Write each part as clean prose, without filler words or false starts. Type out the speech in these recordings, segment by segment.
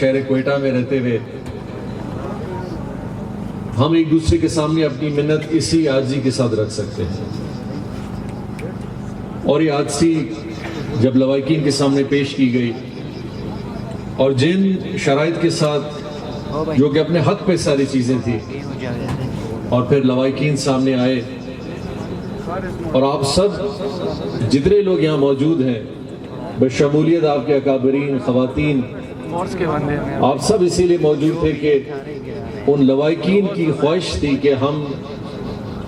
شہر کوئٹہ میں رہتے ہوئے ہم ایک دوسرے کے سامنے اپنی منت اسی عاجزی کے ساتھ رکھ سکتے ہیں، اور یہ عاجزی جب لوائقین کے سامنے پیش کی گئی اور جن شرائط کے ساتھ جو کہ اپنے حق پہ ساری چیزیں تھیں، اور پھر لوائقین سامنے آئے اور آپ سب جتنے لوگ یہاں موجود ہیں بشمولیت آپ کے اکابرین خواتین، آپ سب اسی لیے موجود تھے کہ ان لوائقین کی خواہش تھی کہ ہم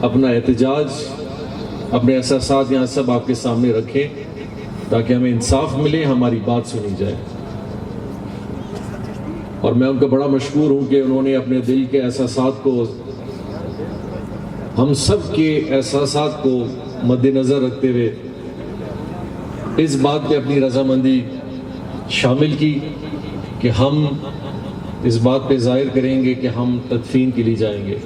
اپنا احتجاج، اپنے احساسات یہاں سب آپ کے سامنے رکھیں تاکہ ہمیں انصاف ملے، ہماری بات سنی جائے۔ اور میں ان کا بڑا مشکور ہوں کہ انہوں نے اپنے دل کے احساسات کو، ہم سب کے احساسات کو مد نظر رکھتے ہوئے اس بات پہ اپنی رضامندی شامل کی کہ ہم اس بات پہ ظاہر کریں گے کہ ہم تدفین کے لیے جائیں گے۔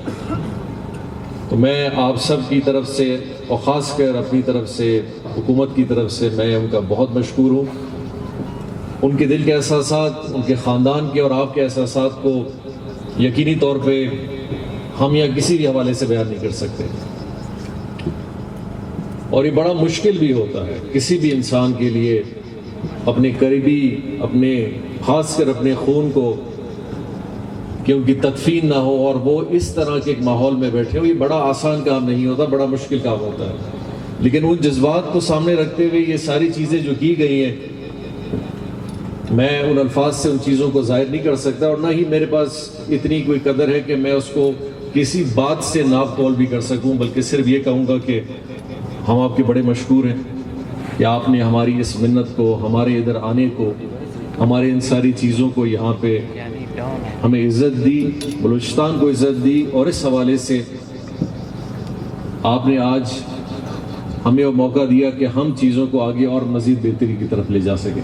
تو میں آپ سب کی طرف سے اور خاص کر اپنی طرف سے، حکومت کی طرف سے میں ان کا بہت مشکور ہوں۔ ان کے دل کے احساسات، ان کے خاندان کے اور آپ کے احساسات کو یقینی طور پہ ہم یا کسی بھی حوالے سے بیان نہیں کر سکتے، اور یہ بڑا مشکل بھی ہوتا ہے کسی بھی انسان کے لیے اپنے قریبی، اپنے خاص کر اپنے خون کو، کہ ان کی تدفین نہ ہو اور وہ اس طرح کے ایک ماحول میں بیٹھے ہو۔ یہ بڑا آسان کام نہیں ہوتا، بڑا مشکل کام ہوتا ہے، لیکن ان جذبات کو سامنے رکھتے ہوئے یہ ساری چیزیں جو کی گئی ہیں، میں ان الفاظ سے ان چیزوں کو ظاہر نہیں کر سکتا، اور نہ ہی میرے پاس اتنی کوئی قدر ہے کہ میں اس کو کسی بات سے ناپ تول بھی کر سکوں، بلکہ صرف یہ کہوں گا کہ ہم آپ کے بڑے مشکور ہیں کہ آپ نے ہماری اس منت کو، ہمارے ادھر آنے کو، ہمارے ان ساری چیزوں کو یہاں پہ ہمیں عزت دی، بلوچستان کو عزت دی، اور اس حوالے سے آپ نے آج ہمیں وہ موقع دیا کہ ہم چیزوں کو آگے اور مزید بہتری کی طرف لے جا سکیں۔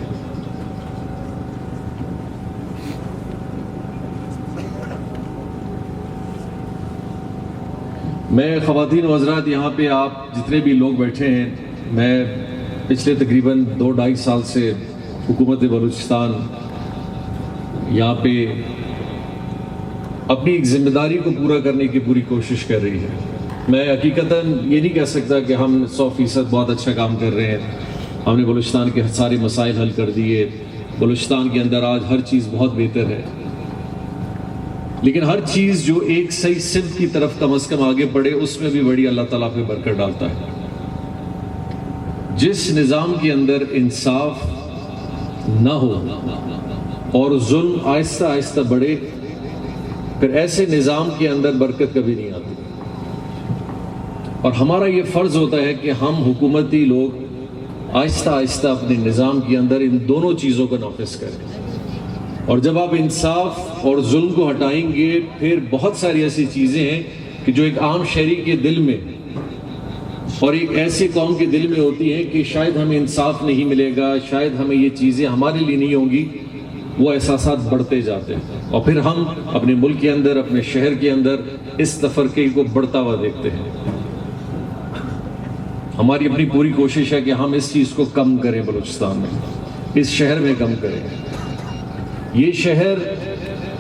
میں خواتین و حضرات، یہاں پہ آپ جتنے بھی لوگ بیٹھے ہیں، میں پچھلے تقریباً 2-2.5 سال سے حکومت بلوچستان یہاں پہ اپنی ایک ذمہ داری کو پورا کرنے کی پوری کوشش کر رہی ہے۔ میں حقیقتاً یہ نہیں کہہ سکتا کہ ہم 100% بہت اچھا کام کر رہے ہیں، ہم نے بلوچستان کے سارے مسائل حل کر دیے، بلوچستان کے اندر آج ہر چیز بہت بہتر ہے، لیکن ہر چیز جو ایک صحیح سمت کی طرف کم از کم آگے بڑھے، اس میں بھی بڑی اللہ تعالیٰ پہ برکت ڈالتا ہے۔ جس نظام کے اندر انصاف نہ ہو اور ظلم آہستہ آہستہ بڑھے، پھر ایسے نظام کے اندر برکت کبھی نہیں آتی، اور ہمارا یہ فرض ہوتا ہے کہ ہم حکومتی لوگ آہستہ آہستہ اپنے نظام کے اندر ان دونوں چیزوں کو نافذ کریں، اور جب آپ انصاف اور ظلم کو ہٹائیں گے، پھر بہت ساری ایسی چیزیں ہیں کہ جو ایک عام شہری کے دل میں اور ایک ایسی قوم کے دل میں ہوتی ہیں کہ شاید ہمیں انصاف نہیں ملے گا، شاید ہمیں یہ چیزیں ہمارے لیے نہیں ہوں گی، وہ احساسات بڑھتے جاتے ہیں، اور پھر ہم اپنے ملک کے اندر، اپنے شہر کے اندر اس تفرقے کو بڑھتا ہوا دیکھتے ہیں۔ ہماری اپنی پوری کوشش ہے کہ ہم اس چیز کو کم کریں، بلوچستان میں، اس شہر میں کم کریں۔ یہ شہر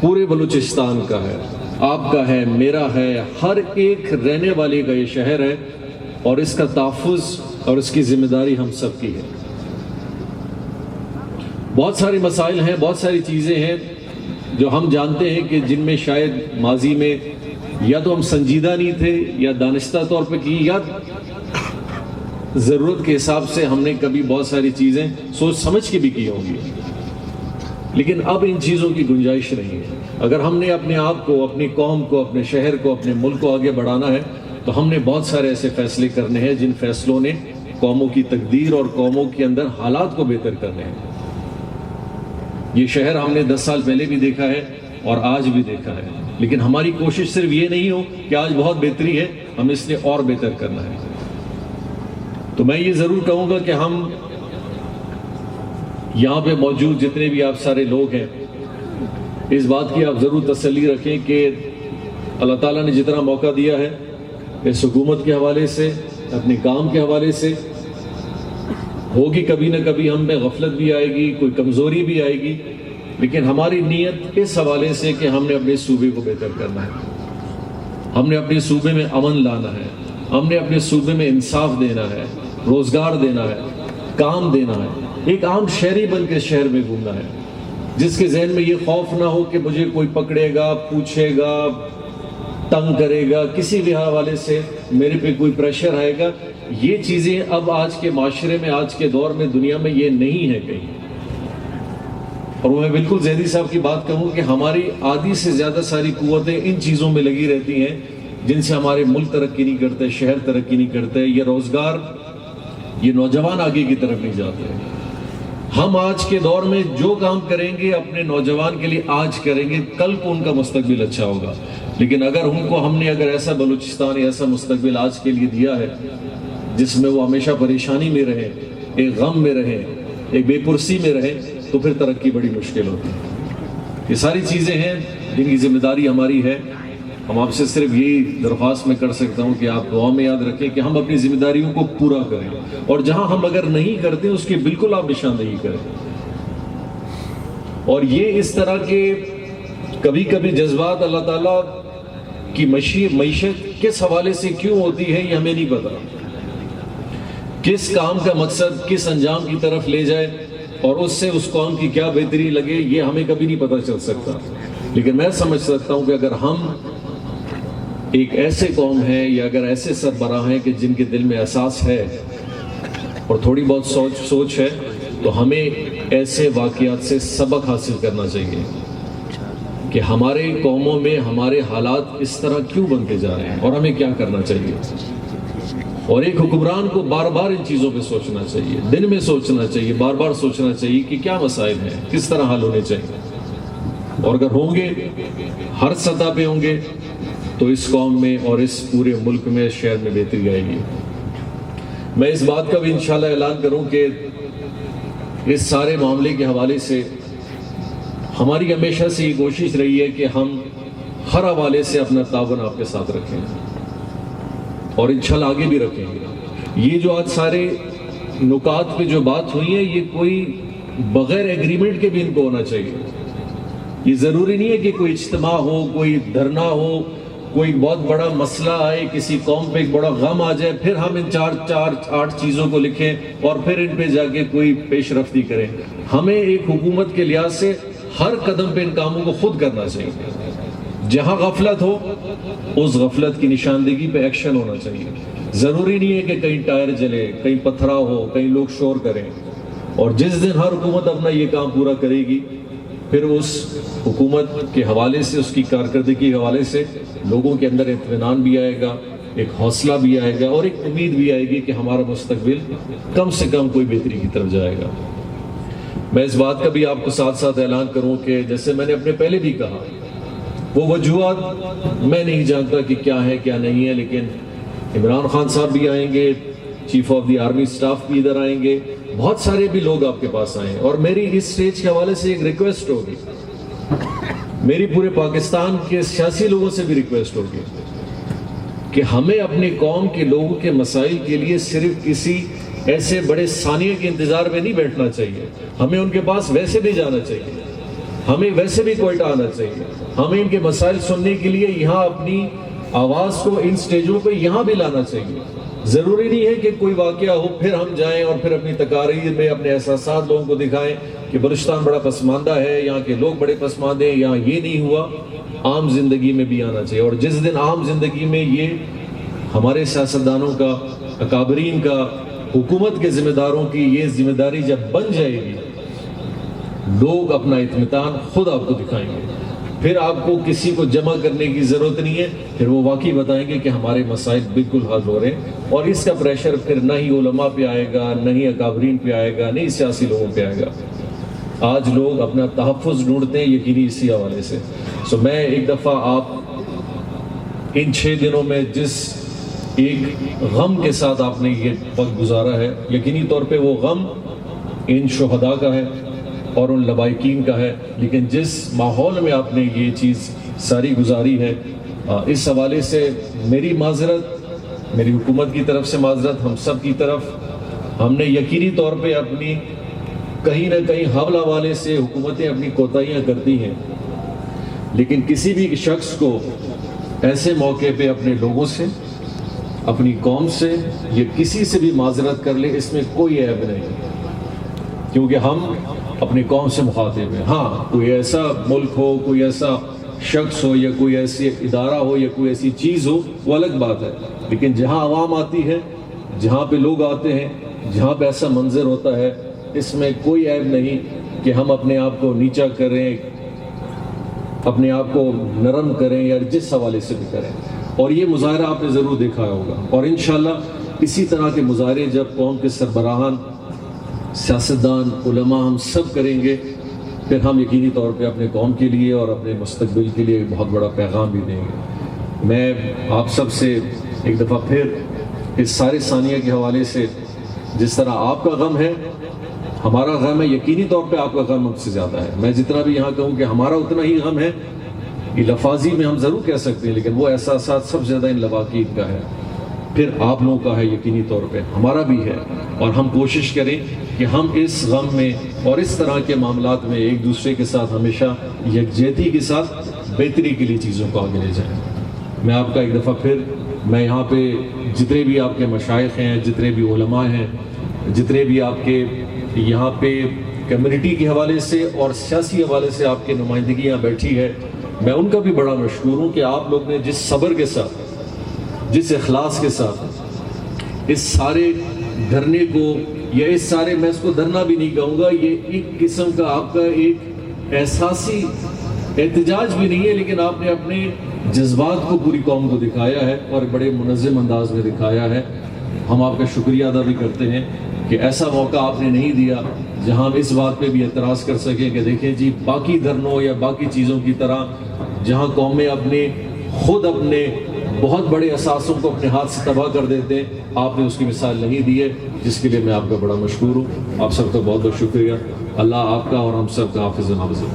پورے بلوچستان کا ہے، آپ کا ہے، میرا ہے، ہر ایک رہنے والے کا یہ شہر ہے، اور اس کا تحفظ اور اس کی ذمہ داری ہم سب کی ہے۔ بہت سارے مسائل ہیں، بہت ساری چیزیں ہیں جو ہم جانتے ہیں کہ جن میں شاید ماضی میں یا تو ہم سنجیدہ نہیں تھے، یا دانستہ طور پہ کی، یا ضرورت کے حساب سے ہم نے کبھی بہت ساری چیزیں سوچ سمجھ کے بھی کی ہوں گی، لیکن اب ان چیزوں کی گنجائش نہیں ہے۔ اگر ہم نے اپنے آپ کو، اپنی قوم کو، اپنے شہر کو، اپنے ملک کو آگے بڑھانا ہے، تو ہم نے بہت سارے ایسے فیصلے کرنے ہیں جن فیصلوں نے قوموں کی تقدیر اور قوموں کے اندر حالات کو بہتر کرنے ہیں۔ یہ شہر ہم نے 10 سال پہلے بھی دیکھا ہے اور آج بھی دیکھا ہے، لیکن ہماری کوشش صرف یہ نہیں ہو کہ آج بہت بہتری ہے، ہم اس نے اور بہتر کرنا ہے۔ تو میں یہ ضرور کہوں گا کہ ہم یہاں پہ موجود جتنے بھی آپ سارے لوگ ہیں، اس بات کی آپ ضرور تسلی رکھیں کہ اللہ تعالیٰ نے جتنا موقع دیا ہے اس حکومت کے حوالے سے، اپنے کام کے حوالے سے، ہوگی کبھی نہ کبھی ہم میں غفلت بھی آئے گی، کوئی کمزوری بھی آئے گی، لیکن ہماری نیت اس حوالے سے کہ ہم نے اپنے صوبے کو بہتر کرنا ہے، ہم نے اپنے صوبے میں امن لانا ہے، ہم نے اپنے صوبے میں انصاف دینا ہے، روزگار دینا ہے، کام دینا ہے، ایک عام شہری بن کے شہر میں گھومنا ہے، جس کے ذہن میں یہ خوف نہ ہو کہ مجھے کوئی پکڑے گا، پوچھے گا، تنگ کرے گا، کسی بھی حوالے سے میرے پہ کوئی پریشر آئے گا۔ یہ چیزیں اب آج کے معاشرے میں، آج کے دور میں، دنیا میں یہ نہیں ہے کہیں۔ اور میں بالکل زیدی صاحب کی بات کہوں کہ ہماری آدھی سے زیادہ ساری قوتیں ان چیزوں میں لگی رہتی ہیں جن سے ہمارے ملک ترقی نہیں کرتے، شہر ترقی نہیں کرتے، یہ روزگار، یہ نوجوان آگے کی طرف نہیں جاتے۔ ہم آج کے دور میں جو کام کریں گے اپنے نوجوان کے لیے آج کریں گے، کل کو ان کا مستقبل اچھا ہوگا۔ لیکن اگر ہم نے ایسا بلوچستان، ایسا مستقبل آج کے لیے دیا ہے جس میں وہ ہمیشہ پریشانی میں رہے، ایک غم میں رہے، ایک بے پرسی میں رہے، تو پھر ترقی بڑی مشکل ہوتی ہے۔ یہ ساری چیزیں ہیں جن کی ذمہ داری ہماری ہے۔ ہم آپ سے صرف یہی درخواست میں کر سکتا ہوں کہ آپ دعا میں یاد رکھیں کہ ہم اپنی ذمہ داریوں کو پورا کریں، اور جہاں ہم اگر نہیں کرتے اس کی بالکل آپ نشاندہی کریں۔ اور یہ اس طرح کے کبھی کبھی جذبات اللہ تعالیٰ کی معیشت کس حوالے سے کیوں ہوتی ہے یہ ہمیں نہیں پتا، کس کام کا مقصد کس انجام کی طرف لے جائے اور اس سے اس قوم کی کیا بہتری لگے، یہ ہمیں کبھی نہیں پتہ چل سکتا۔ لیکن میں سمجھ سکتا ہوں کہ اگر ہم ایک ایسے قوم ہیں یا اگر ایسے سربراہ ہیں کہ جن کے دل میں احساس ہے اور تھوڑی بہت سوچ ہے، تو ہمیں ایسے واقعات سے سبق حاصل کرنا چاہیے کہ ہمارے قوموں میں ہمارے حالات اس طرح کیوں بنتے جا رہے ہیں اور ہمیں کیا کرنا چاہیے۔ اور ایک حکمران کو بار بار ان چیزوں پہ سوچنا چاہیے، دن میں سوچنا چاہیے، بار بار سوچنا چاہیے کہ کیا مسائل ہیں، کس طرح حل ہونے چاہیے۔ اور اگر ہوں گے، ہر سطح پہ ہوں گے، تو اس قوم میں اور اس پورے ملک میں، شہر میں بہتری آئے گی۔ میں اس بات کا بھی انشاءاللہ اعلان کروں کہ اس سارے معاملے کے حوالے سے ہماری ہمیشہ سے یہ کوشش رہی ہے کہ ہم ہر حوالے سے اپنا تعاون آپ کے ساتھ رکھیں اور انشاءاللہ آگے بھی رکھیں گے۔ یہ جو آج سارے نکات پہ جو بات ہوئی ہے، یہ کوئی بغیر ایگریمنٹ کے بھی ان کو ہونا چاہیے۔ یہ ضروری نہیں ہے کہ کوئی اجتماع ہو، کوئی دھرنا ہو، کوئی بہت بڑا مسئلہ آئے، کسی قوم پہ ایک بڑا غم آ جائے، پھر ہم ان 8 چیزوں کو لکھیں اور پھر ان پہ جا کے کوئی پیش رفتی کریں۔ ہمیں ایک حکومت کے لحاظ سے ہر قدم پہ ان کاموں کو خود کرنا چاہیے۔ جہاں غفلت ہو، اس غفلت کی نشاندہی پہ ایکشن ہونا چاہیے۔ ضروری نہیں ہے کہ کہیں ٹائر جلے، کہیں پتھراؤ ہو، کہیں لوگ شور کریں۔ اور جس دن ہر حکومت اپنا یہ کام پورا کرے گی، پھر اس حکومت کے حوالے سے، اس کی کارکردگی کے حوالے سے لوگوں کے اندر اطمینان بھی آئے گا، ایک حوصلہ بھی آئے گا اور ایک امید بھی آئے گی کہ ہمارا مستقبل کم سے کم کوئی بہتری کی طرف جائے گا۔ میں اس بات کا بھی آپ کو ساتھ ساتھ اعلان کروں کہ جیسے میں نے اپنے پہلے بھی کہا، وہ وجوہات میں نہیں جانتا کہ کیا ہے کیا نہیں ہے، لیکن عمران خان صاحب بھی آئیں گے، chief of the army staff بھی ادھر آئیں گے، بہت سارے بھی لوگ آپ کے پاس آئیں، اور میری اس سٹیج کے حوالے سے ایک ریکویسٹ ہوگی، میری پورے پاکستان کے سیاسی لوگوں سے بھی ریکویسٹ ہوگی کہ ہمیں اپنی قوم کے لوگوں کے مسائل کے لیے صرف کسی ایسے بڑے ثانیے کے انتظار میں نہیں بیٹھنا چاہیے، ہمیں ان کے پاس ویسے بھی جانا چاہیے، ہمیں ویسے بھی کوئٹہ آنا چاہیے، ہمیں ان کے مسائل سننے کے لیے یہاں اپنی آواز کو ان سٹیجوں پہ یہاں بھی لانا چاہیے۔ ضروری نہیں ہے کہ کوئی واقعہ ہو پھر ہم جائیں اور پھر اپنی تقاریر میں اپنے احساسات لوگوں کو دکھائیں کہ بلوچستان بڑا پسماندہ ہے، یہاں کے لوگ بڑے پسماندے ہیں، یہاں یہ نہیں ہوا۔ عام زندگی میں بھی آنا چاہیے، اور جس دن عام زندگی میں یہ ہمارے سیاستدانوں کا، اکابرین کا، حکومت کے ذمہ داروں کی یہ ذمہ داری جب بن جائے گی، لوگ اپنا اطمینان خود آپ کو دکھائیں گے، پھر آپ کو کسی کو جمع کرنے کی ضرورت نہیں ہے، پھر وہ واقعی بتائیں گے کہ ہمارے مسائل بالکل حل ہو رہے ہیں، اور اس کا پریشر پھر نہ ہی علماء پہ آئے گا، نہ ہی اکابرین پہ آئے گا، نہ ہی سیاسی لوگوں پہ آئے گا۔ آج لوگ اپنا تحفظ ڈھونڈتے ہیں یقینی اسی حوالے سے۔ میں ایک دفعہ آپ ان 6 دنوں میں جس ایک غم کے ساتھ آپ نے یہ وقت گزارا ہے، یقینی طور پہ وہ غم ان شہداء کا ہے اور ان لبائقین کا ہے، لیکن جس ماحول میں آپ نے یہ چیز ساری گزاری ہے، اس حوالے سے میری معذرت، میری حکومت کی طرف سے معذرت، ہم سب کی طرف۔ ہم نے یقینی طور پہ اپنی کہیں نہ کہیں حملہ والے سے حکومتیں اپنی کوتاہیاں کرتی ہیں، لیکن کسی بھی شخص کو ایسے موقع پہ اپنے لوگوں سے، اپنی قوم سے یا کسی سے بھی معذرت کر لے، اس میں کوئی عیب نہیں، کیونکہ ہم اپنی قوم سے مخاطب ہیں۔ ہاں، کوئی ایسا ملک ہو، کوئی ایسا شخص ہو، یا کوئی ایسی ادارہ ہو، یا کوئی ایسی چیز ہو، وہ الگ بات ہے، لیکن جہاں عوام آتی ہے، جہاں پہ لوگ آتے ہیں، جہاں پہ ایسا منظر ہوتا ہے، اس میں کوئی عیب نہیں کہ ہم اپنے آپ کو نیچا کریں، اپنے آپ کو نرم کریں، یا جس حوالے سے بھی کریں۔ اور یہ مظاہرہ آپ نے ضرور دیکھا ہوگا، اور انشاءاللہ اسی طرح کے مظاہرے جب قوم کے سربراہان، سیاستدان، علماء ہم سب کریں گے، پھر ہم یقینی طور پہ اپنے قوم کے لیے اور اپنے مستقبل کے لیے ایک بہت بڑا پیغام بھی دیں گے۔ میں آپ سب سے ایک دفعہ پھر اس سارے ثانیہ کے حوالے سے، جس طرح آپ کا غم ہے، ہمارا غم ہے، یقینی طور پہ آپ کا غم ہم سے زیادہ ہے۔ میں جتنا بھی یہاں کہوں کہ ہمارا اتنا ہی غم ہے، یہ لفاظی میں ہم ضرور کہہ سکتے ہیں، لیکن وہ احساسات سب سے زیادہ ان لواقید کا ہے، پھر آپ لوگوں کا ہے، یقینی طور پہ ہمارا بھی ہے۔ اور ہم کوشش کریں کہ ہم اس غم میں اور اس طرح کے معاملات میں ایک دوسرے کے ساتھ ہمیشہ یکجہتی کے ساتھ بہتری کے لیے چیزوں کو آگے لے جائیں۔ میں آپ کا ایک دفعہ پھر، میں یہاں پہ جتنے بھی آپ کے مشائخ ہیں، جتنے بھی علماء ہیں، جتنے بھی آپ کے یہاں پہ کمیونٹی کے حوالے سے اور سیاسی حوالے سے آپ کی نمائندگیاں بیٹھی ہے، میں ان کا بھی بڑا مشکور ہوں کہ آپ لوگ نے جس صبر کے ساتھ، جس اخلاص کے ساتھ اس سارے دھرنے کو، یا اس سارے، میں اس کو دھرنا بھی نہیں کہوں گا، یہ ایک قسم کا آپ کا ایک احساسی احتجاج بھی نہیں ہے، لیکن آپ نے اپنے جذبات کو پوری قوم کو دکھایا ہے اور بڑے منظم انداز میں دکھایا ہے۔ ہم آپ کا شکریہ ادا بھی کرتے ہیں کہ ایسا موقع آپ نے نہیں دیا جہاں ہم اس بات پہ بھی اعتراض کر سکیں کہ دیکھیں جی، باقی دھرنوں یا باقی چیزوں کی طرح جہاں قومیں خود اپنے بہت بڑے اثاثوں کو اپنے ہاتھ سے تباہ کر دیتے ہیں، آپ نے اس کی مثال نہیں دی ہے، جس کے لیے میں آپ کا بڑا مشکور ہوں۔ آپ سب کا بہت بہت شکریہ۔ اللہ آپ کا اور ہم سب کا حافظ و نافذ ہو۔